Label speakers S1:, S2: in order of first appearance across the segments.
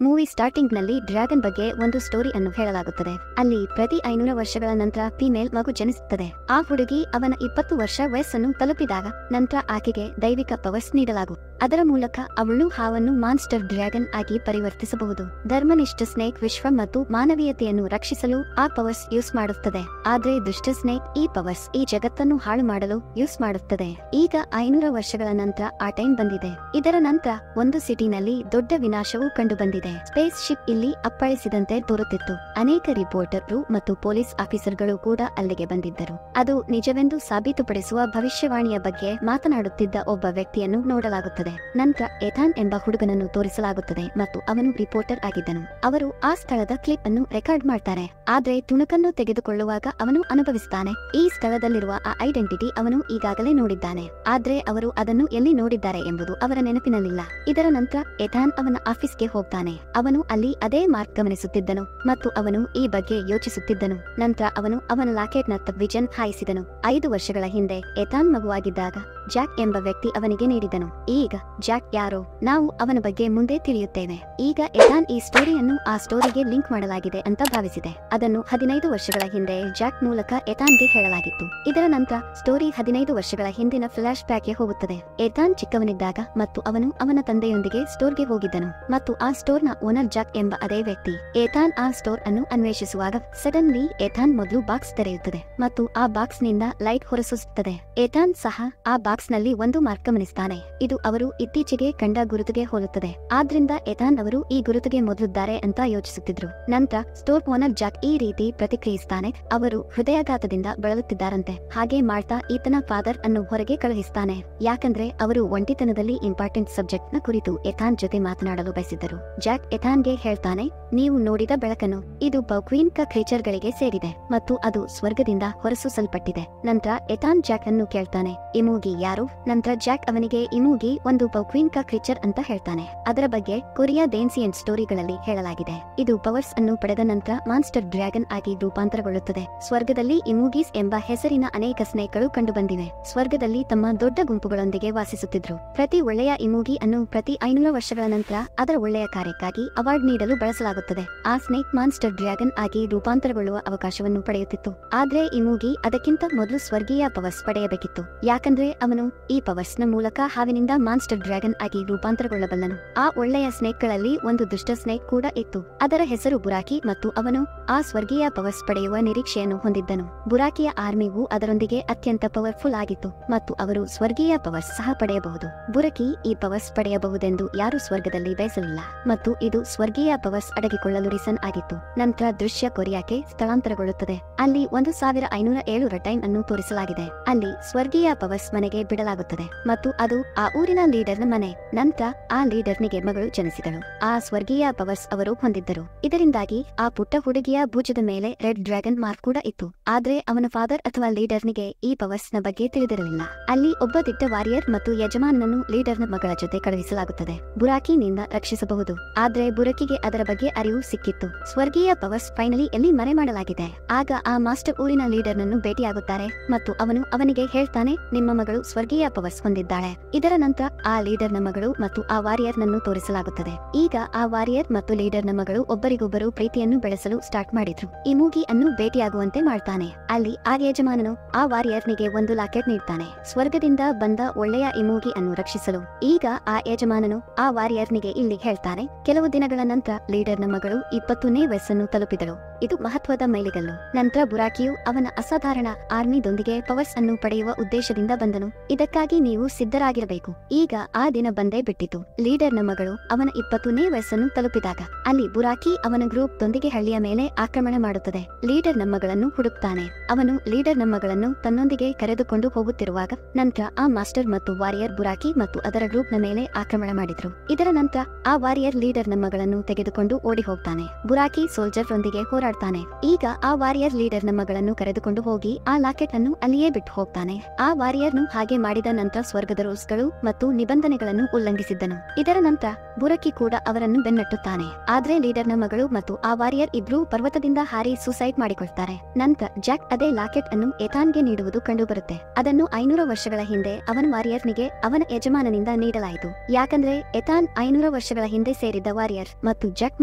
S1: Movie starting ನಲ್ಲಿ dragon ಬಗ್ಗೆ ಒಂದು ಸ್ಟೋರಿ ಅನ್ನು ಹೇಳಲಾಗುತ್ತದೆ. ಅಲ್ಲಿ ಪ್ರತಿ 500 ವರ್ಷಗಳ ನಂತರ ಫಿಮೇಲ್ ಮಗು ಜನಿಸುತ್ತದೆ. ಆ ಹುಡುಗಿ ಅವನ 20 ವರ್ಷ ವಯಸ್ಸನ್ನು ತಲುಪಿದಾಗ ನಂತರ ಆಕೆಗೆ ದೈವಿಕ ಪವರ್ಸ್ ನೀಡಲಾಗುವುದು. ಅದರ ಮೂಲಕ ಅವಳು ಹಾವನ್ನು ಮಾನ್ಸ್ಟರ್ ಡ್ರ್ಯಾಗನ್ ಆಗಿ ಪರಿವರ್ತಿಸಬಹುದು. ಧರ್ಮನಿಷ್ಠ ಸ್ನೇಕ್ ವಿಶ್ವ ಮತ್ತು ಮಾನವೀಯತೆಯನ್ನು ರಕ್ಷಿಸಲು ಆ ಪವರ್ಸ್ ಯೂಸ್ ಮಾಡುತ್ತದೆ. ಆದ್ರೆ ದುಷ್ಟ ಸ್ನೇಕ್ ಈ ಪವರ್ಸ್ ಈ ಜಗತ್ತನ್ನು ಹಾಳು ಮಾಡಲು ಯೂಸ್ ಮಾಡುತ್ತದೆ. ಈಗ 500 ವರ್ಷಗಳ ನಂತರ ಆ ಟೈಮ್ ಬಂದಿದೆ. ಇದರ ನಂತರ ಒಂದು ಸಿಟಿನಲ್ಲಿ ದೊಡ್ಡ ವಿನಾಶವು ಕಂಡು ಬಂದಿದೆ. ಸ್ಪೇಸ್ ಶಿಪ್ ಇಲ್ಲಿ ಅಪ್ಪಳಿಸಿದಂತೆ ತೋರುತ್ತಿತ್ತು. ಅನೇಕ ರಿಪೋರ್ಟರ್ರು ಮತ್ತು ಪೊಲೀಸ್ ಆಫೀಸರ್ಗಳು ಕೂಡ ಅಲ್ಲಿಗೆ ಬಂದಿದ್ದರು. ಅದು ನಿಜವೆಂದು ಸಾಬೀತುಪಡಿಸುವ ಭವಿಷ್ಯವಾಣಿಯ ಬಗ್ಗೆ ಮಾತನಾಡುತ್ತಿದ್ದ ಒಬ್ಬ ವ್ಯಕ್ತಿಯನ್ನು ನೋಡಲಾಗುತ್ತದೆ. ನಂತರ ಎಥಾನ್ ಎಂಬ ಹುಡುಗನನ್ನು ತೋರಿಸಲಾಗುತ್ತದೆ ಮತ್ತು ಅವನು ರಿಪೋರ್ಟರ್ ಆಗಿದ್ದನು. ಅವರು ಆ ಸ್ಥಳದ ಕ್ಲಿಪ್ ಅನ್ನು ರೆಕಾರ್ಡ್ ಮಾಡ್ತಾರೆ. ಆದ್ರೆ ತುಣುಕನ್ನು ತೆಗೆದುಕೊಳ್ಳುವಾಗ ಅವನು ಅನುಭವಿಸುತ್ತಾನೆ. ಈ ಸ್ಥಳದಲ್ಲಿರುವ ಆ ಐಡೆಂಟಿಟಿ ಅವನು ಈಗಾಗಲೇ ನೋಡಿದ್ದಾನೆ. ಆದ್ರೆ ಅವರು ಅದನ್ನು ಎಲ್ಲಿ ನೋಡಿದ್ದಾರೆ ಎಂಬುದು ಅವರ ನೆನಪಿನಲ್ಲಿಲ್ಲ. ಇದರ ನಂತರ ಎಥಾನ್ ಅವನ ಆಫೀಸ್ಗೆ ಹೋಗ್ತಾನೆ. ಅವನು ಅಲ್ಲಿ ಅದೇ ಮಾರ್ಕ್ ಗಮನಿಸುತ್ತಿದ್ದನು ಮತ್ತು ಅವನು ಈ ಬಗ್ಗೆ ಯೋಚಿಸುತ್ತಿದ್ದನು. ನಂತರ ಅವನು ಅವನ ಲಾಕೆಟ್ ನ ವಿಜನ್ ಹಾಯಿಸಿದನು. 5 ವರ್ಷಗಳ ಹಿಂದೆ ಎಥಾನ್ ಮಗುವಾಗಿದ್ದಾಗ ಜಾಕ್ ಎಂಬ ವ್ಯಕ್ತಿ ಅವನಿಗೆ ನೀಡಿದನು. ಈಗ ಜಾಕ್ ಯಾರೋ ನಾವು ಅವನ ಬಗ್ಗೆ ಮುಂದೆ ತಿಳಿಯುತ್ತೇವೆ. ಈಗ ಎಥಾನ್ ಈ ಸ್ಟೋರಿಯನ್ನು ಆ ಸ್ಟೋರಿಗೆ ಲಿಂಕ್ ಮಾಡಲಾಗಿದೆ ಅಂತ ಭಾವಿಸಿದೆ. ಅದನ್ನು 15 ವರ್ಷಗಳ ಹಿಂದೆ ಜಾಕ್ ಮೂಲಕ ಎಥಾನ್ಗೆ ಹೇಳಲಾಗಿತ್ತು. ಇದರ ನಂತರ ಸ್ಟೋರಿ 15 ವರ್ಷಗಳ ಹಿಂದಿನ ಫ್ಲಾಶ್ ಬ್ಯಾಕ್ ಗೆ ಹೋಗುತ್ತದೆ. ಎಥಾನ್ ಚಿಕ್ಕವನಿದ್ದಾಗ ಮತ್ತು ಅವನು ಅವನ ತಂದೆಯೊಂದಿಗೆ ಸ್ಟೋರ್ಗೆ ಹೋಗಿದ್ದನು ಮತ್ತು ಆ ಸ್ಟೋರ್ ನ ಓನರ್ ಜಾಕ್ ಎಂಬ ಅದೇ ವ್ಯಕ್ತಿ. ಎಥಾನ್ ಆ ಸ್ಟೋರ್ ಅನ್ನು ಅನ್ವೇಷಿಸುವಾಗ ಸಡನ್ಲಿ ಎಥಾನ್ ಮೊದಲು ಬಾಕ್ಸ್ ತೆರೆಯುತ್ತದೆ ಮತ್ತು ಆ ಬಾಕ್ಸ್ ನಿಂದ ಲೈಟ್ ಹೊರಸೂಸುತ್ತದೆ. ಎಥಾನ್ ಸಹ ಆ ಬಾಕ್ಸ್ ನಲ್ಲಿ ಒಂದು ಮಾರ್ಕ್ ಗಮನಿಸುತ್ತಾನೆ. ಇದು ಅವರು ಇತ್ತೀಚೆಗೆ ಕಂಡ ಗುರುತುಗೆ ಹೋಲುತ್ತದೆ. ಆದ್ರಿಂದ ಎಥಾನ್ ಅವರು ಈ ಗುರುತುಗೆ ಮೊದಲಿದ್ದಾರೆ ಅಂತ ಯೋಚಿಸುತ್ತಿದ್ರು. ನಂತರ ಸ್ಟೋರ್ ಓನರ್ ಜಾಕ್ ಈ ರೀತಿ ಪ್ರತಿಕ್ರಿಯಿಸುತ್ತಾನೆ. ಅವರು ಹೃದಯಾಘಾತದಿಂದ ಬಳಲುತ್ತಿದ್ದಾರಂತೆ. ಹಾಗೆ ಮಾಡ್ತಾ ಈತನ ಫಾದರ್ ಅನ್ನು ಹೊರಗೆ ಕಳುಹಿಸ್ತಾನೆ. ಯಾಕಂದ್ರೆ ಅವರು ಒಂಟಿತನದಲ್ಲಿ ಇಂಪಾರ್ಟೆಂಟ್ ಸಬ್ಜೆಕ್ಟ್ ನ ಕುರಿತು ಎಥಾನ್ ಜೊತೆ ಮಾತನಾಡಲು ಬಯಸಿದ್ದರು. ಜಾಕ್ ಎಥಾನ್ಗೆ ಹೇಳ್ತಾನೆ, ನೀವು ನೋಡಿದ ಬೆಳಕನ್ನು ಇದು ಬೌಕ್ವೀನ್ ಕ್ರೀಚರ್ ಗಳಿಗೆ ಸೇರಿದೆ ಮತ್ತು ಅದು ಸ್ವರ್ಗದಿಂದ ಹೊರಸೂಸಲ್ಪಟ್ಟಿದೆ. ನಂತರ ಎಥಾನ್ ಜಾಕ್ ಅನ್ನು ಕೇಳ್ತಾನೆ, ಇಮೂಗಿ ಯಾರು? ನಂತರ ಜಾಕ್ ಅವನಿಗೆ ಇಮೂಗಿ ಒಂದು ಬೌಕ್ವೀನ್ ಕ್ರೀಚರ್ ಅಂತ ಹೇಳ್ತಾನೆ. ಅದರ ಬಗ್ಗೆ ಕೊರಿಯಾ ಏನ್ಸಿಯಂಟ್ ಸ್ಟೋರಿಗಳಲ್ಲಿ ಹೇಳಲಾಗಿದೆ. ಇದು ಪವರ್ಸ್ ಅನ್ನು ಪಡೆದ ನಂತರ ಮಾನ್ಸ್ಟರ್ ಡ್ರ್ಯಾಗನ್ ಆಗಿ ರೂಪಾಂತರಗೊಳ್ಳುತ್ತದೆ. ಸ್ವರ್ಗದಲ್ಲಿ ಇಮೂಗೀಸ್ ಎಂಬ ಹೆಸರಿನ ಅನೇಕ ಸ್ನೇಕ್ಗಳು ಕಂಡುಬಂದಿವೆ. ಸ್ವರ್ಗದಲ್ಲಿ ತಮ್ಮ ದೊಡ್ಡ ಗುಂಪುಗಳೊಂದಿಗೆ ವಾಸಿಸುತ್ತಿದ್ರು. ಪ್ರತಿ ಒಳ್ಳೆಯ ಇಮೂಗಿ ಅನ್ನು ಪ್ರತಿ 500 ವರ್ಷಗಳ ನಂತರ ಅದರ ಒಳ್ಳೆಯ ಕಾರ್ಯಕ್ಕಾಗಿ ಅವಾರ್ಡ್ ನೀಡಲು ಬಳಸಲಾಗುತ್ತದೆ. ಆ ಸ್ನೇಕ್ ಮಾನ್ಸ್ಟರ್ ಡ್ರ್ಯಾಗನ್ ಆಗಿ ರೂಪಾಂತರಗೊಳ್ಳುವ ಅವಕಾಶವನ್ನು ಪಡೆಯುತ್ತಿತ್ತು. ಆದ್ರೆ ಇಮೂಗಿ ಅದಕ್ಕಿಂತ ಮೊದಲು ಸ್ವರ್ಗೀಯ ಪವರ್ಸ್ ಪಡೆಯಬೇಕಿತ್ತು. ಯಾಕಂದ್ರೆ ಅವನು ಈ ಪವರ್ಸ್ ನ ಮೂಲಕ ಹಾವಿನಿಂದ ಮಾನ್ಸ್ಟರ್ ಡ್ರ್ಯಾಗನ್ ಆಗಿ ರೂಪಾಂತರಗೊಳ್ಳಬಲ್ಲನು. ಆ ಒಳ್ಳೆಯ ಸ್ನೇಕ್ ಗಳಲ್ಲಿ ಒಂದು ದುಷ್ಟ ಸ್ನೇಕ್ ಕೂಡ ಇತ್ತು. ಅದರ ಹೆಸರು ಬುರಾಕಿ ಮತ್ತು ಅವನು ಆ ಸ್ವರ್ಗೀಯ ಪವರ್ಸ್ ಪಡೆಯುವ ನಿರೀಕ್ಷೆಯನ್ನು ಹೊಂದಿದ್ದನು. ಬುರಾಕಿಯ ಆರ್ಮಿವು ಅದರೊಂದಿಗೆ ಅತ್ಯಂತ ಪವರ್ಫುಲ್ ಆಗಿತ್ತು ಮತ್ತು ಅವರು ಸ್ವರ್ಗೀಯ ಪವರ್ಸ್ ಸಹ ಪಡೆಯಬಹುದು. ಬುರಕಿ ಈ ಪವರ್ಸ್ ಪಡೆಯಬಹುದೆಂದು ಯಾರು ಸ್ವರ್ಗದಲ್ಲಿ ಬಯಸಲಿಲ್ಲ ಮತ್ತು ಇದು ಸ್ವರ್ಗೀಯ ಪವರ್ಸ್ ಅಡಗಿಕೊಳ್ಳಲು ರೀಸನ್ ಆಗಿತ್ತು. ನಂತರ ದೃಶ್ಯ ಕೊರಿಯಾಕ್ಕೆ ಸ್ಥಳಾಂತರಗೊಳ್ಳುತ್ತದೆ. ಅಲ್ಲಿ 1507 ಟೈಮ್ ಅನ್ನು ತೋರಿಸಲಾಗಿದೆ. ಅಲ್ಲಿ ಸ್ವರ್ಗೀಯ ಪವರ್ಸ್ ಮನೆಗೆ ಬಿಡಲಾಗುತ್ತದೆ ಮತ್ತು ಅದು ಆ ಊರಿನ ಲೀಡರ್ ನ ಮನೆ. ನಂತರ ಆ ಲೀಡರ್ನಿಗೆ ಮಗಳು ಜನಿಸಿದಳು. ಆ ಸ್ವರ್ಗೀಯ ಪವರ್ಸ್ ಅವರು ಹೊಂದಿದ್ದರು. ಇದರಿಂದಾಗಿ ಆ ಪುಟ್ಟ ಹುಡುಗಿಯ ಭುಜದ ಮೇಲೆ ರೆಡ್ ಡ್ರ್ಯಾಗನ್ ಮಾರ್ಕ್ ಕೂಡ ಇತ್ತು. ಆದ್ರೆ ಅವನ ಫಾದರ್ ಅಥವಾ ಲೀಡರ್ನಿಗೆ ಈ ಪವರ್ಸ್ ನ ಬಗ್ಗೆ ತಿಳಿದಿರಲಿಲ್ಲ. ಅಲ್ಲಿ ಒಬ್ಬ ದಿಟ್ಟ ವಾರಿಯರ್ ಮತ್ತು ಯಜಮಾನನನ್ನು ಲೀಡರ್ ನ ಮಗಳ ಜೊತೆ ಕಳುಹಿಸಲಾಗುತ್ತದೆ. ಬುರಾಕಿನಿಂದ ರಕ್ಷಿಸಬಹುದು. ಆದ್ರೆ ಬುರಕಿಗೆ ಅದರ ಬಗ್ಗೆ ಅರಿವು ಸಿಕ್ಕಿತ್ತು. ಸ್ವರ್ಗೀಯ ಪವರ್ಸ್ ಫೈನಲಿ ಎಲ್ಲಿ ಮರೆ ಮಾಡಲಾಗಿದೆ. ಆಗ ಆ ಮಾಸ್ಟರ್ ಊರಿನ ಲೀಡರ್ ನನ್ನು ಭೇಟಿಯಾಗುತ್ತಾರೆ ಮತ್ತು ಅವನು ಅವನಿಗೆ ಹೇಳ್ತಾನೆ, ನಿಮ್ಮ ಮಗಳು ಸ್ವರ್ಗೀಯ ಪವರ್ಸ್ ಹೊಂದಿದ್ದಾಳೆ. ಇದರ ನಂತರ ಆ ಲೀಡರ್ ನ ಮಗಳು ಮತ್ತು ಆ ವಾರಿಯರ್ ನನ್ನು ತೋರಿಸಲಾಗುತ್ತದೆ. ಈಗ ಆ ವಾರಿಯರ್ ಮತ್ತು ಲೀಡರ್ ನ ಮಗಳು ಒಬ್ಬರಿಗೊಬ್ಬರು ಪ್ರೀತಿಯನ್ನು ಬೆಳೆಸಲು ಸ್ಟಾರ್ಟ್ ಮಾಡಿದ್ರು. ಇಮೂಗಿ ಅನ್ನು ಭೇಟಿಯಾಗುವಂತೆ ಮಾಡ್ತಾನೆ. ಅಲ್ಲಿ ಆ ಯಜಮಾನನು ಆ ವಾರಿಯರ್ನಿಗೆ ಒಂದು ಲಾಕೆಟ್ ನೀಡ್ತಾನೆ, ಸ್ವರ್ಗದಿಂದ ಬಂದ ಒಳ್ಳೆಯ ಇಮೂಗಿ ಅನ್ನು ರಕ್ಷಿಸಲು. ಈಗ ಆ ಯಜಮಾನನು ಆ ವಾರಿಯರ್ನಿಗೆ ಇಲ್ಲಿ ಹೇಳ್ತಾನೆ, ಕೆಲವು ದಿನಗಳ ನಂತರ ಲೀಡರ್ ನ ಮಗಳು 20ನೇ ವಯಸ್ಸನ್ನು ತಲುಪಿದಳು. ಇದು ಮಹತ್ವದ ಮೈಲಿಗಲ್ಲು. ನಂತರ ಬುರಾಕಿಯು ಅವನ ಅಸಾಧಾರಣ ಆರ್ಮಿದೊಂದಿಗೆ ಪವರ್ಸ್ ಅನ್ನು ಪಡೆಯುವ ಉದ್ದೇಶದಿಂದ ಬಂದನು. ಇದಕ್ಕಾಗಿ ನೀವು ಸಿದ್ಧರಾಗಿರಬೇಕು. ಈಗ ಆ ದಿನ ಬಂದೇ ಬಿಟ್ಟಿತು. ಲೀಡರ್ ನ ಮಗಳು ಅವನ 20ನೇ ವಯಸ್ಸನ್ನು ತಲುಪಿದಾಗ ಅಲ್ಲಿ ಬುರಾಕಿ ಅವನ ಗ್ರೂಪ್ ದೊಂದಿಗೆ ಹಳ್ಳಿಯ ಮೇಲೆ ಆಕ್ರಮಣ ಮಾಡುತ್ತದೆ. ಲೀಡರ್ ನ ಮಗಳನ್ನು ಹುಡುಕ್ತಾನೆ. ಅವನು ಲೀಡರ್ ನ ಮಗಳನ್ನು ತನ್ನೊಂದಿಗೆ ಕರೆದುಕೊಂಡು ಹೋಗುತ್ತಿರುವಾಗ ನಂತರ ಆ ಮಾಸ್ಟರ್ ಮತ್ತು ವಾರಿಯರ್ ಬುರಾಕಿ ಮತ್ತು ಅದರ ಗ್ರೂಪ್ ನ ಮೇಲೆ ಆಕ್ರಮಣ ಮಾಡಿದ್ರು. ಇದರ ನಂತರ ಆ ವಾರಿಯರ್ ಲೀಡರ್ ನ ಮಗಳನ್ನು ತೆಗೆದುಕೊಂಡು ಓಡಿ ಹೋಗ್ತಾನೆ. ಬುರಾಕಿ ಸೋಲ್ಜರ್ ರೊಂದಿಗೆ ಹೋರಾಡ್ತಾನೆ. ಈಗ ಆ ವಾರಿಯರ್ ಲೀಡರ್ ನ ಮಗಳನ್ನು ಕರೆದುಕೊಂಡು ಹೋಗಿ ಆ ಲಾಕೆಟ್ ಅನ್ನು ಅಲ್ಲಿಯೇ ಬಿಟ್ಟು ಹೋಗ್ತಾನೆ. ಆ ವಾರಿಯರ್ ನು ಹಾಗೆ ಮಾಡಿದ ನಂತರ ಸ್ವರ್ಗದ ರೂಲ್ಸ್ ಗಳು ಮತ್ತು ನಿಬಂಧನೆಗಳನ್ನು ಉಲ್ಲಂಘಿಸಿದ್ದನು. ಇದರ ನಂತರ ಬುರಕಿ ಕೂಡ ಅವರನ್ನು ಬೆನ್ನಟ್ಟುತ್ತಾನೆ. ಆದ್ರೆ ಲೀಡರ್ನ ಮಗಳು ಮತ್ತು ಆ ವಾರಿಯರ್ ಇಬ್ರು ಪರ್ವತದಿಂದ ಹಾರಿ ಸೂಸೈಡ್ ಮಾಡಿಕೊಳ್ತಾರೆ. ನಂತರ ಜಾಕ್ ಅದೇ ಲಾಕೆಟ್ ಅನ್ನು ಎಥಾನ್ಗೆ ನೀಡುವುದು ಕಂಡುಬರುತ್ತೆ. ಅದನ್ನು 500 ವರ್ಷಗಳ ಹಿಂದೆ ಅವನ ವಾರಿಯರ್ನಿಗೆ ಅವನ ಯಜಮಾನನಿಂದ ನೀಡಲಾಯಿತು. ಯಾಕಂದ್ರೆ ಎಥಾನ್ 500 ವರ್ಷಗಳ ಹಿಂದೆ ಸೇರಿದ್ದ ವಾರಿಯರ್ ಮತ್ತು ಜಾಕ್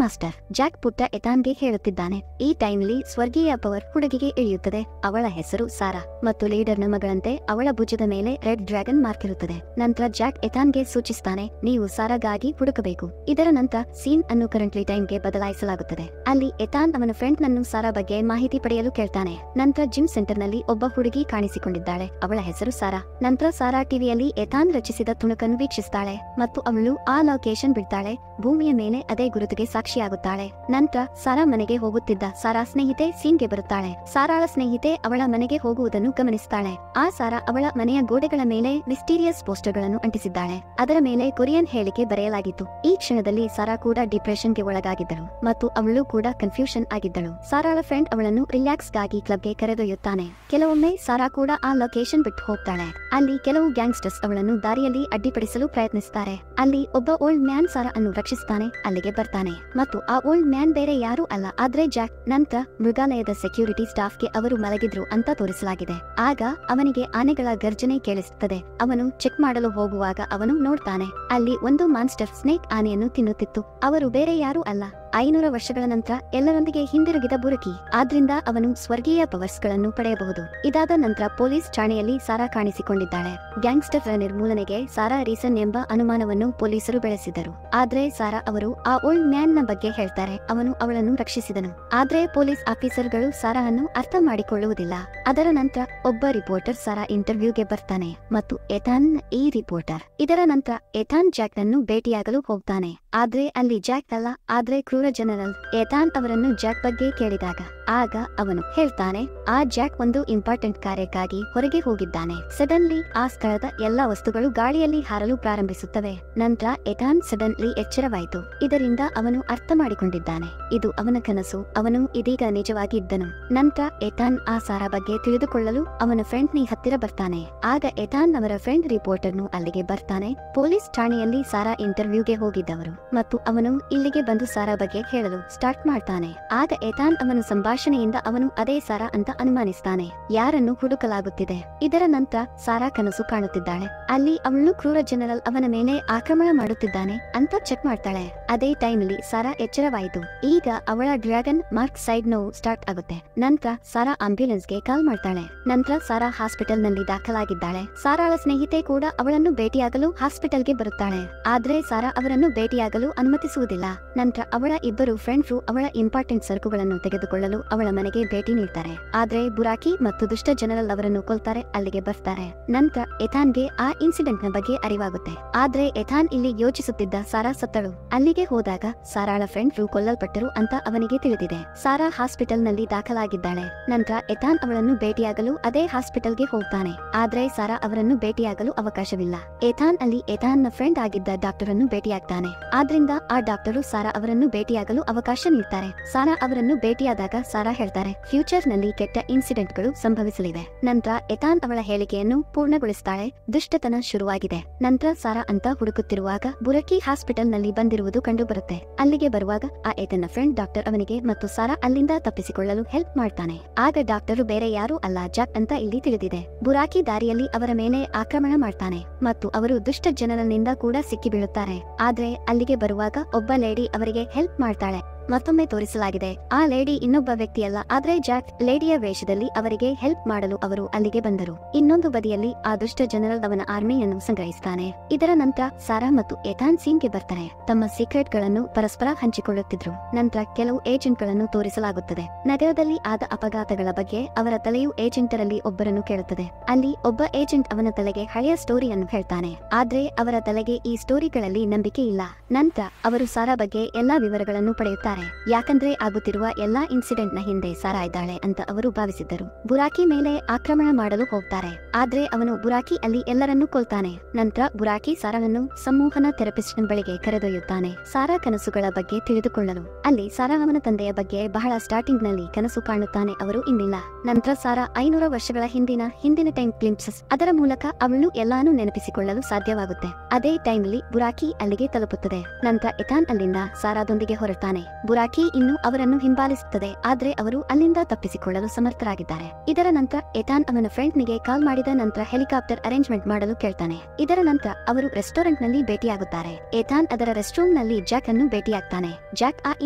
S1: ಮಾಸ್ಟರ್. ಜಾಕ್ ಪುಟ್ಟ ಎಥಾನ್ಗೆ ಹೇಳುತ್ತಿದ್ದಾನೆ. ಈ ಟೈಮ್ಲಿ ಸ್ವರ್ಗೀಯ ಪವರ್ ಹುಡುಗಿಗೆ ಇಳಿಯುತ್ತದೆ. ಅವಳ ಹೆಸರು ಸಾರಾ ಮತ್ತು ಲೀಡರ್ನ ಮಗಳಂತೆ ಅವಳ ಭುಜದ ಮೇಲೆ ರೆಡ್ ಡ್ರ್ಯಾಗನ್ ಮಾರ್ಕ್ ಇರುತ್ತದೆ. ನಂತರ ಜಾಕ್ ಎಥಾನ್ಗೆ ಸೂಚಿಸ್ತಾನೆ, ನೀವು ಸಾರಾಗಾಗಿ ಹುಡುಕಬೇಕು. ಇದರ ನಂತರ ಸೀನ್ ಅನ್ನು ಕರೆಂಟ್ಲಿ ಟೈಮ್ಗೆ ಬದಲಾಯಿಸಲಾಗುತ್ತದೆ. ಅಲ್ಲಿ ಎಥಾನ್ ಅವನ ಫ್ರೆಂಡ್ ನನ್ನು ಸಾರಾ ಬಗ್ಗೆ ಮಾಹಿತಿ ಪಡೆಯಲು ಕೇಳ್ತಾನೆ. ನಂತರ ಜಿಮ್ ಸೆಂಟರ್ ನಲ್ಲಿ ಒಬ್ಬ ಹುಡುಗಿ ಕಾಣಿಸಿಕೊಂಡಿದ್ದಾಳೆ. ಅವಳ ಹೆಸರು ಸಾರಾ. ನಂತರ ಸಾರಾ ಟಿವಿಯಲ್ಲಿ ಎಥಾನ್ ರಚಿಸಿದ ತುಣುಕನ್ನು ವೀಕ್ಷಿಸ್ತಾಳೆ ಮತ್ತು ಅವಳು ಆ ಲೊಕೇಶನ್ ಬಿಡ್ತಾಳೆ. ಭೂಮಿಯ ಮೇಲೆ ಅದೇ ಗುರುತಿಗೆ ಸಾಕ್ಷಿಯಾಗುತ್ತಾಳೆ. ನಂತರ ಸಾರಾ ಮನೆಗೆ ಹೋಗುತ್ತಿದ್ದ ಸಾರಾ ಸ್ನೇಹಿತೆ ಸೀನ್ಗೆ ಬರುತ್ತಾಳೆ. ಸಾರಾಳ ಸ್ನೇಹಿತೆ ಅವಳ ಮನೆಗೆ ಹೋಗುವುದನ್ನು ಗಮನಿಸ್ತಾಳೆ. ಆ ಸಾರಾ ಅವಳ ಮನೆಯ ಗೋಡೆಗಳ ಮೇಲೆ ಮಿಸ್ಟೀರಿಯಸ್ ಪೋಸ್ಟರ್ಗಳನ್ನು ಅಂಟಿಸಿದ್ದಾಳೆ. ಅದರ ಮೇಲೆ ಕೊರಿಯನ್ ಹೇಳಿಕೆ ಬರೆಯಲಾಗಿತ್ತು. ಈ ಕ್ಷಣದಲ್ಲಿ ಸಾರಾ ಕೂಡ ಡಿಪ್ರೆಷನ್ಗೆ ಒಳಗಾಗಿದ್ದಳು ಮತ್ತು ಅವಳು ಕೂಡ ಕನ್ಫ್ಯೂಷನ್ ಆಗಿದ್ದಳು. ಸಾರಾಳ ಫ್ರೆಂಡ್ ಅವಳನ್ನು ರಿಲ್ಯಾಕ್ಸ್ ಗಾಗಿ ಕ್ಲಬ್ಗೆ ಕರೆದೊಯ್ಯುತ್ತಾನೆ. ಕೆಲವೊಮ್ಮೆ ಸಾರಾ ಕೂಡ ಆ ಲೊಕೇಶನ್ ಬಿಟ್ಟು ಹೋಗ್ತಾಳೆ. ಅಲ್ಲಿ ಕೆಲವು ಗ್ಯಾಂಗ್ಸ್ಟರ್ಸ್ ಅವಳನ್ನು ದಾರಿಯಲ್ಲಿ ಅಡ್ಡಿಪಡಿಸಲು ಪ್ರಯತ್ನಿಸುತ್ತಾರೆ. ಅಲ್ಲಿ ಒಬ್ಬ ಓಲ್ಡ್ ಮ್ಯಾನ್ ಸಾರಾ ಅನ್ನು ರಕ್ಷಿಸ್ತಾನೆ. ಅಲ್ಲಿಗೆ ಬರ್ತಾನೆ ಮತ್ತು ಆ ಓಲ್ಡ್ ಮ್ಯಾನ್ ಬೇರೆ ಯಾರೂ ಅಲ್ಲ ಆದ್ರೆ ಜಾಕ್. ನಂತರ ಮೃಗಾಲಯದ ಸೆಕ್ಯೂರಿಟಿ ಸ್ಟಾಫ್ಗೆ ಅವರು ಮಲಗಿದ್ರು ಅಂತ ತೋರಿಸಲಾಗಿದೆ. ಆಗ ಅವನಿಗೆ ಆನೆಗಳ ಗರ್ಜನೆ ಕೇಳಿಸುತ್ತದೆ. ಅವನು ಚೆಕ್ ಮಾಡಲು ಹೋಗುವಾಗ ಅವನು ನೋಡ್ತಾನೆ, ಅಲ್ಲಿ ಒಂದು ಮಾನ್ಸ್ಟರ್ ಸ್ನೇಕ್ ಆನೆಯನ್ನು ತಿನ್ನುತ್ತಿತ್ತು. ಅವರು ಬೇರೆ ಯಾರೂ ಅಲ್ಲ, 500 ವರ್ಷಗಳ ನಂತರ ಎಲ್ಲರೊಂದಿಗೆ ಹಿಂದಿರುಗಿದ ಬುರಕಿ. ಆದ್ರಿಂದ ಅವನು ಸ್ವರ್ಗೀಯ ಪವರ್ಸ್ ಗಳನ್ನು ಪಡೆಯಬಹುದು. ಇದಾದ ನಂತರ ಪೊಲೀಸ್ ಠಾಣೆಯಲ್ಲಿ ಸಾರಾ ಕಾಣಿಸಿಕೊಂಡಿದ್ದಾಳೆ. ಗ್ಯಾಂಗ್ಸ್ಟರ್ ನಿರ್ಮೂಲನೆಗೆ ಸಾರಾ ರೀಸನ್ ಎಂಬ ಅನುಮಾನವನ್ನು ಪೊಲೀಸರು ಬೆಳೆಸಿದರು. ಆದ್ರೆ ಸಾರಾ ಅವರು ಆ ಓಲ್ಡ್ ಮ್ಯಾನ್ ನ ಬಗ್ಗೆ ಹೇಳ್ತಾರೆ. ಅವನು ಅವಳನ್ನು ರಕ್ಷಿಸಿದನು. ಆದ್ರೆ ಪೊಲೀಸ್ ಆಫೀಸರ್ಗಳು ಸಾರಾವನ್ನು ಅರ್ಥ ಮಾಡಿಕೊಳ್ಳುವುದಿಲ್ಲ. ಅದರ ನಂತರ ಒಬ್ಬ ರಿಪೋರ್ಟರ್ ಸಾರಾ ಇಂಟರ್ವ್ಯೂಗೆ ಬರ್ತಾನೆ ಮತ್ತು ಎಥಾನ್ ಈ ರಿಪೋರ್ಟರ್. ಇದರ ನಂತರ ಎಥಾನ್ ಜಾಕ್ ನನ್ನು ಭೇಟಿಯಾಗಲು ಹೋಗ್ತಾನೆ. ಆದ್ರೆ ಅಲ್ಲಿ ಜಾಕ್ ಅಲ್ಲ, ಆದ್ರೆ ಕ್ರೂರ ಜನರಲ್. ಎಥಾನ್ ಅವರನ್ನು ಜಾಕ್ ಬಗ್ಗೆ ಕೇಳಿದಾಗ ಆಗ ಅವನು ಹೇಳ್ತಾನೆ, ಆ ಜಾಕ್ ಒಂದು ಇಂಪಾರ್ಟೆಂಟ್ ಕಾರ್ಯಕ್ಕಾಗಿ ಹೊರಗೆ ಹೋಗಿದ್ದಾನೆ. ಸಡನ್ಲಿ ಆ ಸ್ಥಳದ ಎಲ್ಲಾ ವಸ್ತುಗಳು ಗಾಳಿಯಲ್ಲಿ ಹಾರಲು ಪ್ರಾರಂಭಿಸುತ್ತವೆ. ನಂತರ ಎಥಾನ್ ಸಡನ್ಲಿ ಎಚ್ಚರವಾಯಿತು. ಇದರಿಂದ ಅವನು ಅರ್ಥ ಮಾಡಿಕೊಂಡಿದ್ದಾನೆ, ಇದು ಅವನ ಕನಸು. ಅವನು ಇದೀಗ ನಿಜವಾಗಿ ಇದ್ದನು. ನಂತರ ಎಥಾನ್ ಆ ಸಾರಾ ಬಗ್ಗೆ ತಿಳಿದುಕೊಳ್ಳಲು ಅವನ ಫ್ರೆಂಡ್ ನಿ ಹತ್ತಿರ ಬರ್ತಾನೆ. ಆಗ ಎಥಾನ್ ಅವರ ಫ್ರೆಂಡ್ ರಿಪೋರ್ಟರ್ನು ಅಲ್ಲಿಗೆ ಬರ್ತಾನೆ. ಪೊಲೀಸ್ ಠಾಣೆಯಲ್ಲಿ ಸಾರಾ ಇಂಟರ್ವ್ಯೂಗೆ ಹೋಗಿದ್ದವರು ಮತ್ತು ಅವನು ಇಲ್ಲಿಗೆ ಬಂದು ಸಾರಾ ಬಗ್ಗೆ ಹೇಳಲು ಸ್ಟಾರ್ಟ್ ಮಾಡ್ತಾನೆ. ಆಗ ಎಥಾನ್ ಅವನ ಸಂಭಾಷಣೆಯಿಂದ ಅವನು ಅದೇ ಸಾರಾ ಅಂತ ಅನುಮಾನಿಸ್ತಾನೆ. ಯಾರನ್ನು ಹುಡುಕಲಾಗುತ್ತಿದೆ. ಇದರ ನಂತರ ಸಾರಾ ಕನಸು ಕಾಣುತ್ತಿದ್ದಾಳೆ. ಅಲ್ಲಿ ಅವಳು ಕ್ರೂರ ಜನರಲ್ ಅವನ ಮೇಲೆ ಆಕ್ರಮಣ ಮಾಡುತ್ತಿದ್ದಾನೆ ಅಂತ ಚೆಕ್ ಮಾಡ್ತಾಳೆ. ಅದೇ ಟೈಮ್ಲಿ ಸಾರಾ ಎಚ್ಚರವಾಯಿತು. ಈಗ ಅವಳ ಡ್ರ್ಯಾಗನ್ ಮಾರ್ಕ್ ಸೈಡ್ ನೋವು ಸ್ಟಾರ್ಟ್ ಆಗುತ್ತೆ. ನಂತರ ಸಾರಾ ಆಂಬ್ಯುಲೆನ್ಸ್ ಗೆ ಕಾಲ್ ಮಾಡ್ತಾಳೆ. ನಂತರ ಸಾರಾ ಹಾಸ್ಪಿಟಲ್ ನಲ್ಲಿ ದಾಖಲಾಗಿದ್ದಾಳೆ. ಸಾರಾಳ ಸ್ನೇಹಿತೆ ಕೂಡ ಅವಳನ್ನು ಭೇಟಿಯಾಗಲು ಹಾಸ್ಪಿಟಲ್ಗೆ ಬರುತ್ತಾಳೆ. ಆದ್ರೆ ಸಾರಾ ಅವರನ್ನು ಭೇಟಿಯಾಗಲು ಅನುಮತಿಸುವುದಿಲ್ಲ. ನಂತರ ಅವಳ ಇಬ್ಬರು ಫ್ರೆಂಡ್ರು ಅವಳ ಇಂಪಾರ್ಟೆಂಟ್ ಸರಕುಗಳನ್ನು ತೆಗೆದುಕೊಳ್ಳಲು ಅವಳ ಮನೆಗೆ ಭೇಟಿ ನೀಡ್ತಾರೆ. ಆದ್ರೆ ಬುರಾಕಿ ಮತ್ತು ದುಷ್ಟ ಜನರಲ್ ಅವರನ್ನು ಕೊಲ್ತಾರೆ. ಅಲ್ಲಿಗೆ ಬರ್ತಾರೆ. ನಂತರ ಎಥಾನ್ಗೆ ಆ ಇನ್ಸಿಡೆಂಟ್ ನ ಬಗ್ಗೆ ಅರಿವಾಗುತ್ತೆ. ಆದ್ರೆ ಎಥಾನ್ ಇಲ್ಲಿ ಯೋಚಿಸುತ್ತಿದ್ದ ಸಾರಾ ಸತ್ತಳು. ಅಲ್ಲಿಗೆ ಹೋದಾಗ ಸಾರಾಳ ಫ್ರೆಂಡ್ರು ಕೊಲ್ಲಲ್ಪಟ್ಟರು ಅಂತ ಅವನಿಗೆ ತಿಳಿದಿದೆ. ಸಾರಾ ಹಾಸ್ಪಿಟಲ್ ನಲ್ಲಿ ದಾಖಲಾಗಿದ್ದಾಳೆ. ನಂತರ ಎಥಾನ್ ಅವಳನ್ನು ಭೇಟಿಯಾಗಲು ಅದೇ ಹಾಸ್ಪಿಟಲ್ಗೆ ಹೋಗ್ತಾನೆ. ಆದ್ರೆ ಸಾರಾ ಅವರನ್ನು ಭೇಟಿಯಾಗಲು ಅವಕಾಶವಿಲ್ಲ. ಎಥಾನ್ ಅಲ್ಲಿ ಎಥಾನ್ ನ ಫ್ರೆಂಡ್ ಆಗಿದ್ದ ಡಾಕ್ಟರ್ ಅನ್ನು ಭೇಟಿಯಾಗ್ತಾನೆ. ಆದ್ರಿಂದ ಆ ಡಾಕ್ಟರು ಸಾರಾ ಅವರನ್ನು ಭೇಟಿಯಾಗಲು ಅವಕಾಶ ನೀಡ್ತಾರೆ. ಸಾರಾ ಅವರನ್ನು ಭೇಟಿಯಾದಾಗ ಸಾರಾ ಹೇಳ್ತಾರೆ, ಫ್ಯೂಚರ್ ನಲ್ಲಿ ಕೆಟ್ಟ ಇನ್ಸಿಡೆಂಟ್ ಗಳು ಸಂಭವಿಸಲಿವೆ. ನಂತರ ಎಥಾನ್ ಅವಳ ಹೇಳಿಕೆಯನ್ನು ಪೂರ್ಣಗೊಳಿಸ್ತಾಳೆ. ದುಷ್ಟತನ ಶುರುವಾಗಿದೆ. ನಂತರ ಸಾರಾ ಅಂತ ಹುಡುಕುತ್ತಿರುವಾಗ ಬುರಕಿ ಹಾಸ್ಪಿಟಲ್ ನಲ್ಲಿ ಬಂದಿರುವುದು ಕಂಡು ಬರುತ್ತೆ. ಅಲ್ಲಿಗೆ ಬರುವಾಗ ಆ ಎಥಾನ್ ನ ಫ್ರೆಂಡ್ ಡಾಕ್ಟರ್ ಅವನಿಗೆ ಮತ್ತು ಸಾರಾ ಅಲ್ಲಿಂದ ತಪ್ಪಿಸಿಕೊಳ್ಳಲು ಹೆಲ್ಪ್ ಮಾಡ್ತಾನೆ. ಆಗ ಡಾಕ್ಟರು ಬೇರೆ ಯಾರೂ ಅಲ್ಲ, ಜಾಕ್ ಅಂತ ಇಲ್ಲಿ ತಿಳಿದಿದೆ. ಬುರಾಕಿ ದಾರಿಯಲ್ಲಿ ಅವರ ಮೇಲೆ ಆಕ್ರಮಣ ಮಾಡ್ತಾನೆ ಮತ್ತು ಅವರು ದುಷ್ಟ ಜನರಲ್ನಿಂದ ಕೂಡ ಸಿಕ್ಕಿ ಬೀಳುತ್ತಾರೆ. ಆದ್ರೆ ಅಲ್ಲಿಗೆ ಬರುವಾಗ ಒಬ್ಬ ಲೇಡಿ ಅವರಿಗೆ ಹೆಲ್ಪ್ ಮಾಡ್ತಾಳೆ. ಮತ್ತೊಮ್ಮೆ ತೋರಿಸಲಾಗಿದೆ, ಆ ಲೇಡಿ ಇನ್ನೊಬ್ಬ ವ್ಯಕ್ತಿಯಲ್ಲ, ಆದ್ರೆ ಜಾಕ್ ಲೇಡಿಯ ವೇಷದಲ್ಲಿ ಅವರಿಗೆ ಹೆಲ್ಪ್ ಮಾಡಲು ಅವರು ಅಲ್ಲಿಗೆ ಬಂದರು. ಇನ್ನೊಂದು ಬದಿಯಲ್ಲಿ ಆ ದುಷ್ಟ ಜನರಲ್ ಅವನ ಆರ್ಮಿಯನ್ನು ಸಂಗ್ರಹಿಸ್ತಾನೆ. ಇದರ ನಂತರ ಸಾರಾ ಮತ್ತು ಎಥಾನ್ ಸೀನ್ಗೆ ಬರ್ತಾರೆ. ತಮ್ಮ ಸೀಕ್ರೆಟ್ ಗಳನ್ನು ಪರಸ್ಪರ ಹಂಚಿಕೊಳ್ಳುತ್ತಿದ್ರು. ನಂತರ ಕೆಲವು ಏಜೆಂಟ್ ಗಳನ್ನು ತೋರಿಸಲಾಗುತ್ತದೆ. ನಗರದಲ್ಲಿ ಆದ ಅಪಘಾತಗಳ ಬಗ್ಗೆ ಅವರ ತಲೆಯು ಏಜೆಂಟರಲ್ಲಿ ಒಬ್ಬರನ್ನು ಕೇಳುತ್ತದೆ. ಅಲ್ಲಿ ಒಬ್ಬ ಏಜೆಂಟ್ ಅವನ ತಲೆಗೆ ಹಳೆಯ ಸ್ಟೋರಿಯನ್ನು ಹೇಳ್ತಾನೆ. ಆದ್ರೆ ಅವರ ತಲೆಗೆ ಈ ಸ್ಟೋರಿಗಳಲ್ಲಿ ನಂಬಿಕೆ ಇಲ್ಲ. ನಂತರ ಅವರು ಸಾರಾ ಬಗ್ಗೆ ಎಲ್ಲಾ ವಿವರಗಳನ್ನು ಪಡೆಯುತ್ತಾರೆ. ನಗುತ್ತಾರೆ, ಯಾಕಂದ್ರೆ ಆಗುತ್ತಿರುವ ಎಲ್ಲಾ ಇನ್ಸಿಡೆಂಟ್ ನ ಹಿಂದೆ ಸಾರಾ ಇದ್ದಾಳೆ ಅಂತ ಅವರು ಭಾವಿಸಿದ್ದರು. ಬುರಾಕಿ ಮೇಲೆ ಆಕ್ರಮಣ ಮಾಡಲು ಹೋಗ್ತಾರೆ, ಆದ್ರೆ ಅವನು ಬುರಾಕಿ ಅಲ್ಲಿ ಎಲ್ಲರನ್ನೂ ಕೊಲ್ತಾನೆ. ನಂತರ ಬುರಾಕಿ ಸಾರಾವನ್ನು ಸಂಮೋಹನ ಥೆರಪಿಸ್ಟ್ ಬಳಿಗೆ ಕರೆದೊಯ್ಯುತ್ತಾನೆ, ಸಾರಾ ಕನಸುಗಳ ಬಗ್ಗೆ ತಿಳಿದುಕೊಳ್ಳಲು. ಅಲ್ಲಿ ಸಾರಾ ಅವನ ತಂದೆಯ ಬಗ್ಗೆ ಬಹಳ ಸ್ಟಾರ್ಟಿಂಗ್ ನಲ್ಲಿ ಕನಸು ಕಾಣುತ್ತಾನೆ, ಅವರು ಇನ್ನಿಲ್ಲ. ನಂತರ ಸಾರಾ 500 ವರ್ಷಗಳ ಹಿಂದಿನ ಟೈಮ್ ಕ್ಲಿಂಪ್ಸಸ್, ಅದರ ಮೂಲಕ ಅವಳು ಎಲ್ಲಾನು ನೆನಪಿಸಿಕೊಳ್ಳಲು ಸಾಧ್ಯವಾಗುತ್ತೆ. ಅದೇ ಟೈಮ್ಲಿ ಬುರಾಕಿ ಅಲ್ಲಿಗೆ ತಲುಪುತ್ತದೆ. ನಂತರ ಎಥಾನ್ ಅಲ್ಲಿಂದ ಸಾರಾದೊಂದಿಗೆ ಹೊರಟಾನೆ. ಬುರಾಕಿ ಇನ್ನು ಅವರನ್ನು ಹಿಂಬಾಲಿಸುತ್ತದೆ, ಆದ್ರೆ ಅವರು ಅಲ್ಲಿಂದ ತಪ್ಪಿಸಿಕೊಳ್ಳಲು ಸಮರ್ಥರಾಗಿದ್ದಾರೆ. ಇದರ ನಂತರ ಎಥಾನ್ ಅವನ ಫ್ರೆಂಡ್ ನಿಗೆ ಕಾಲ್ ಮಾಡಿದ ನಂತರ ಹೆಲಿಕಾಪ್ಟರ್ ಅರೇಂಜ್ಮೆಂಟ್ ಮಾಡಲು ಕೇಳ್ತಾನೆ. ಇದರ ನಂತರ ಅವರು ರೆಸ್ಟೋರೆಂಟ್ ನಲ್ಲಿ ಭೇಟಿಯಾಗುತ್ತಾರೆ. ಎಥಾನ್ ಅದರ ರೆಸ್ಟ್ ರೂಮ್ ನಲ್ಲಿ ಜಾಕ್ ಅನ್ನು ಭೇಟಿಯಾಗ್ತಾನೆ. ಜಾಕ್ ಆ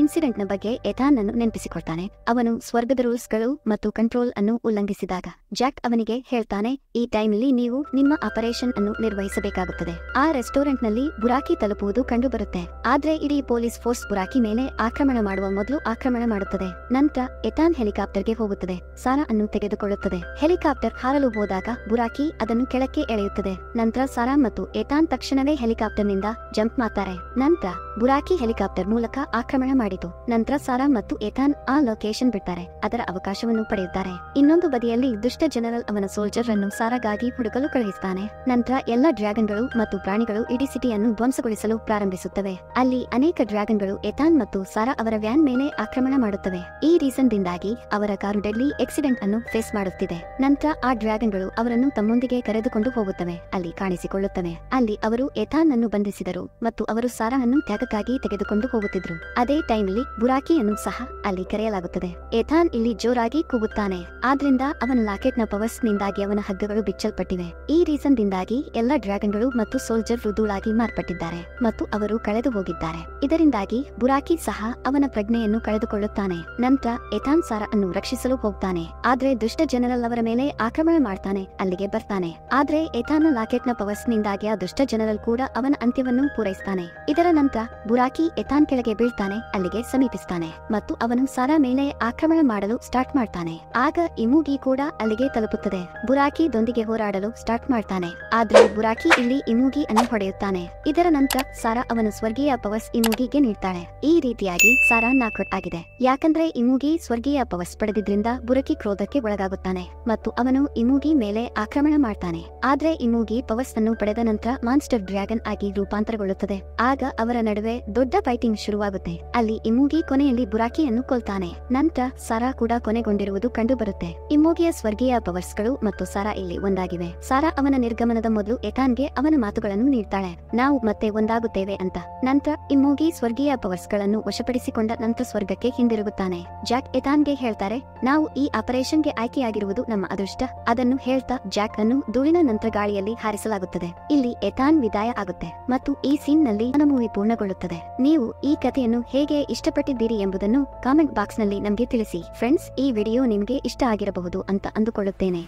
S1: ಇನ್ಸಿಡೆಂಟ್ ನ ಬಗ್ಗೆ ಎಥಾನ್ ಅನ್ನು ನೆನಪಿಸಿಕೊಳ್ತಾನೆ. ಅವನು ಸ್ವರ್ಗದ ರೂಲ್ಸ್ ಗಳು ಮತ್ತು ಕಂಟ್ರೋಲ್ ಅನ್ನು ಉಲ್ಲಂಘಿಸಿದಾಗ ಜಾಕ್ ಅವನಿಗೆ ಹೇಳ್ತಾನೆ, ಈ ಟೈಮ್ಲಿ ನೀವು ನಿಮ್ಮ ಆಪರೇಷನ್ ಅನ್ನು ನಿರ್ವಹಿಸಬೇಕಾಗುತ್ತದೆ. ಆ ರೆಸ್ಟೋರೆಂಟ್ ನಲ್ಲಿ ಬುರಾಕಿ ತಲುಪುವುದು ಕಂಡುಬರುತ್ತೆ, ಆದ್ರೆ ಇಡೀ ಪೊಲೀಸ್ ಫೋರ್ಸ್ ಬುರಾಕಿ ಮೇಲೆ ಆಕ್ರಮಣ ಮಾಡುವ ಮೊದಲು ಆಕ್ರಮಣ ಮಾಡುತ್ತದೆ. ನಂತರ ಎಥಾನ್ ಹೆಲಿಕಾಪ್ಟರ್ಗೆ ಹೋಗುತ್ತದೆ, ಸಾರಾ ಅನ್ನು ತೆಗೆದುಕೊಳ್ಳುತ್ತದೆ. ಹೆಲಿಕಾಪ್ಟರ್ ಹಾರಲು ಹೋದಾಗ ಬುರಾಕಿ ಅದನ್ನು ಕೆಳಕ್ಕೆ ಎಳೆಯುತ್ತದೆ. ನಂತರ ಸಾರಾ ಮತ್ತು ಎಥಾನ್ ತಕ್ಷಣವೇ ಹೆಲಿಕಾಪ್ಟರ್ ನಿಂದ ಜಂಪ್ ಮಾಡ್ತಾರೆ. ನಂತರ ಬುರಾಕಿ ಹೆಲಿಕಾಪ್ಟರ್ ಮೂಲಕ ಆಕ್ರಮಣ ಮಾಡಿತು. ನಂತರ ಸಾರಾ ಮತ್ತು ಎಥಾನ್ ಆ ಲೊಕೇಶನ್ ಬಿಡ್ತಾರೆ, ಅದರ ಅವಕಾಶವನ್ನು ಪಡೆಯುತ್ತಾರೆ. ಇನ್ನೊಂದು ಬದಿಯಲ್ಲಿ ದುಷ್ಟ ಜನರಲ್ ಅವನ ಸೋಲ್ಜರ್ ಅನ್ನು ಸಾರಾಗಾಗಿ ಹುಡುಕಲು ಕಳುಹಿಸುತ್ತಾನೆ. ನಂತರ ಎಲ್ಲಾ ಡ್ರ್ಯಾಗನ್ಗಳು ಮತ್ತು ಪ್ರಾಣಿಗಳು ಇಡೀ ಸಿಟಿಯನ್ನು ಧ್ವಂಸಗೊಳಿಸಲು ಪ್ರಾರಂಭಿಸುತ್ತವೆ. ಅಲ್ಲಿ ಅನೇಕ ಡ್ರ್ಯಾಗನ್ಗಳು ಎಥಾನ್ ಮತ್ತು ಸಾರಾ ಅವರ ವ್ಯಾನ್ ಮೇಲೆ ಆಕ್ರಮಣ ಮಾಡುತ್ತವೆ. ಈ ರೀಸನ್ ದಿಂದಾಗಿ ಅವರ ಕಾರು ಡೆಡ್ಲಿ ಆಕ್ಸಿಡೆಂಟ್ ಅನ್ನು ಫೇಸ್ ಮಾಡುತ್ತಿದೆ. ನಂತರ ಆ ಡ್ರ್ಯಾಗನ್ಗಳು ಅವರನ್ನು ತಮ್ಮೊಂದಿಗೆ ಕರೆದುಕೊಂಡು ಹೋಗುತ್ತವೆ, ಅಲ್ಲಿ ಕಾಣಿಸಿಕೊಳ್ಳುತ್ತವೆ. ಅಲ್ಲಿ ಅವರು ಎಥಾನ್ ಅನ್ನು ಬಂಧಿಸಿದರು ಮತ್ತು ಅವರು ಸಾರಾ ಅನ್ನು ತ್ಯಾಗಕ್ಕಾಗಿ ತೆಗೆದುಕೊಂಡು ಹೋಗುತ್ತಿದ್ರು. ಅದೇ ಟೈಮ್ಲಿ ಬುರಾಕಿಯನ್ನು ಸಹ ಅಲ್ಲಿ ಕರೆಯಲಾಗುತ್ತದೆ. ಎಥಾನ್ ಇಲ್ಲಿ ಜೋರಾಗಿ ಕೂಗುತ್ತಾನೆ, ಆದ್ರಿಂದ ಅವನ ಲಾಕೆಟ್ ನ ಪವರ್ಸ್ ನಿಂದಾಗಿ ಅವನ ಹಗ್ಗಗಳು ಬಿಚ್ಚಲ್ಪಟ್ಟಿವೆ. ಈ ರೀಸನ್ ದಿಂದಾಗಿ ಎಲ್ಲಾ ಡ್ರ್ಯಾಗನ್ಗಳು ಮತ್ತು ಸೋಲ್ಜರ್ ರುದುಳಾಗಿ ಮಾರ್ಪಟ್ಟಿದ್ದಾರೆ ಮತ್ತು ಅವರು ಕಳೆದು ಹೋಗಿದ್ದಾರೆ. ಇದರಿಂದಾಗಿ ಬುರಾಕಿ ಸಹ ಅವನ ಪ್ರಜ್ಞೆಯನ್ನು ಕಳೆದುಕೊಳ್ಳುತ್ತಾನೆ. ನಂತರ ಎಥಾನ್ ಸಾರಾ ಅನ್ನು ರಕ್ಷಿಸಲು ಹೋಗ್ತಾನೆ, ಆದ್ರೆ ದುಷ್ಟ ಜನರಲ್ ಅವರ ಮೇಲೆ ಆಕ್ರಮಣ ಮಾಡ್ತಾನೆ, ಅಲ್ಲಿಗೆ ಬರ್ತಾನೆ. ಆದ್ರೆ ಎಥಾನ್ ಲಾಕೆಟ್ ನ ಪವರ್ಸ್ ನಿಂದಾಗಿ ಆ ದುಷ್ಟ ಜನರಲ್ ಕೂಡ ಅವನ ಅಂತ್ಯವನ್ನು ಪೂರೈಸ್ತಾನೆ. ಇದರ ನಂತರ ಬುರಾಕಿ ಎಥಾನ್ ಕೆಳಗೆ ಬೀಳ್ತಾನೆ, ಅಲ್ಲಿಗೆ ಸಮೀಪಿಸ್ತಾನೆ ಮತ್ತು ಅವನು ಸಾರಾ ಮೇಲೆ ಆಕ್ರಮಣ ಮಾಡಲು ಸ್ಟಾರ್ಟ್ ಮಾಡ್ತಾನೆ. ಆಗ ಇಮೂಗಿ ಕೂಡ ಅಲ್ಲಿಗೆ ತಲುಪುತ್ತದೆ. ಬುರಾಕಿ ದೊಂದಿಗೆ ಹೋರಾಡಲು ಸ್ಟಾರ್ಟ್ ಮಾಡ್ತಾನೆ, ಆದ್ರೆ ಬುರಾಕಿ ಇಲ್ಲಿ ಇಮೂಗಿ ಅನ್ನು ಹೊಡೆಯುತ್ತಾನೆ. ಇದರ ನಂತರ ಸಾರಾ ಅವನ ಸ್ವರ್ಗೀಯ ಪವರ್ಸ್ ಇಮೂಗಿಗೆ ನೀಡ್ತಾಳೆ. ಈ ರೀತಿಯಾಗಿ ಸಾರಾ ನಾಕ್ಔಟ್ ಆಗಿದೆ, ಯಾಕಂದ್ರೆ ಇಮೂಗಿ ಸ್ವರ್ಗೀಯ ಪವರ್ಸ್ ಪಡೆದಿದ್ರಿಂದ ಬುರಾಕಿ ಕ್ರೋಧಕ್ಕೆ ಒಳಗಾಗುತ್ತಾನೆ ಮತ್ತು ಅವನು ಇಮೂಗಿ ಮೇಲೆ ಆಕ್ರಮಣ ಮಾಡ್ತಾನೆ. ಆದ್ರೆ ಇಮೂಗಿ ಪವರ್ಸ್ ಅನ್ನು ಪಡೆದ ನಂತರ ಮಾನ್ಸ್ಟರ್ ಡ್ರ್ಯಾಗನ್ ಆಗಿ ರೂಪಾಂತರಗೊಳ್ಳುತ್ತದೆ. ಆಗ ಅವರ ನಡುವೆ ದೊಡ್ಡ ಫೈಟಿಂಗ್ ಶುರುವಾಗುತ್ತೆ. ಅಲ್ಲಿ ಇಮೂಗಿ ಕೊನೆಯಲ್ಲಿ ಬುರಾಕಿಯನ್ನು ಕೊಲ್ತಾನೆ. ನಂತರ ಸಾರಾ ಕೂಡ ಕೊನೆಗೊಂಡಿರುವುದು ಕಂಡುಬರುತ್ತೆ. ಇಮೂಗಿಯ ಸ್ವರ್ಗೀಯ ಪವರ್ಸ್ ಗಳು ಮತ್ತು ಸಾರಾ ಇಲ್ಲಿ ಒಂದಾಗಿವೆ. ಸಾರಾ ಅವನ ನಿರ್ಗಮನದ ಮೊದಲು ಎಥಾನ್ಗೆ ಅವನ ಮಾತುಗಳನ್ನು ನೀಡ್ತಾಳೆ, ನಾವು ಮತ್ತೆ ಒಂದಾಗುತ್ತೇವೆ ಅಂತ. ನಂತರ ಇಮೂಗಿ ಸ್ವರ್ಗೀಯ ಪವರ್ಸ್ ಗಳನ್ನು ವಶಪಡಿಸಿಕೊಂಡ ನಂತರ ಸ್ವರ್ಗಕ್ಕೆ ಹಿಂದಿರುಗುತ್ತಾನೆ. ಜಾಕ್ ಎಥಾನ್ಗೆ ಹೇಳ್ತಾರೆ, ನಾವು ಈ ಆಪರೇಷನ್ಗೆ ಆಯ್ಕೆಯಾಗಿರುವುದು ನಮ್ಮ ಅದೃಷ್ಟ. ಅದನ್ನು ಹೇಳ್ತಾ ಜಾಕ್ ಅನ್ನು ಧೂಳಿನ ನಂತರ ಗಾಳಿಯಲ್ಲಿ ಹಾರಿಸಲಾಗುತ್ತದೆ. ಇಲ್ಲಿ ಎಥಾನ್ ವಿದಾಯ ಆಗುತ್ತೆ ಮತ್ತು ಈ ಸೀನ್ ನಲ್ಲಿ ಮೂವಿ ಪೂರ್ಣಗೊಳ್ಳುತ್ತದೆ. ನೀವು ಈ ಕಥೆಯನ್ನು ಹೇಗೆ ಇಷ್ಟಪಟ್ಟಿದ್ದೀರಿ ಎಂಬುದನ್ನು ಕಾಮೆಂಟ್ ಬಾಕ್ಸ್ ನಲ್ಲಿ ನಮಗೆ ತಿಳಿಸಿ. ಫ್ರೆಂಡ್ಸ್, ಈ ವಿಡಿಯೋ ನಿಮಗೆ ಇಷ್ಟ ಆಗಿರಬಹುದು ಅಂತ ಅಂದುಕೊಳ್ಳುತ್ತೇನೆ.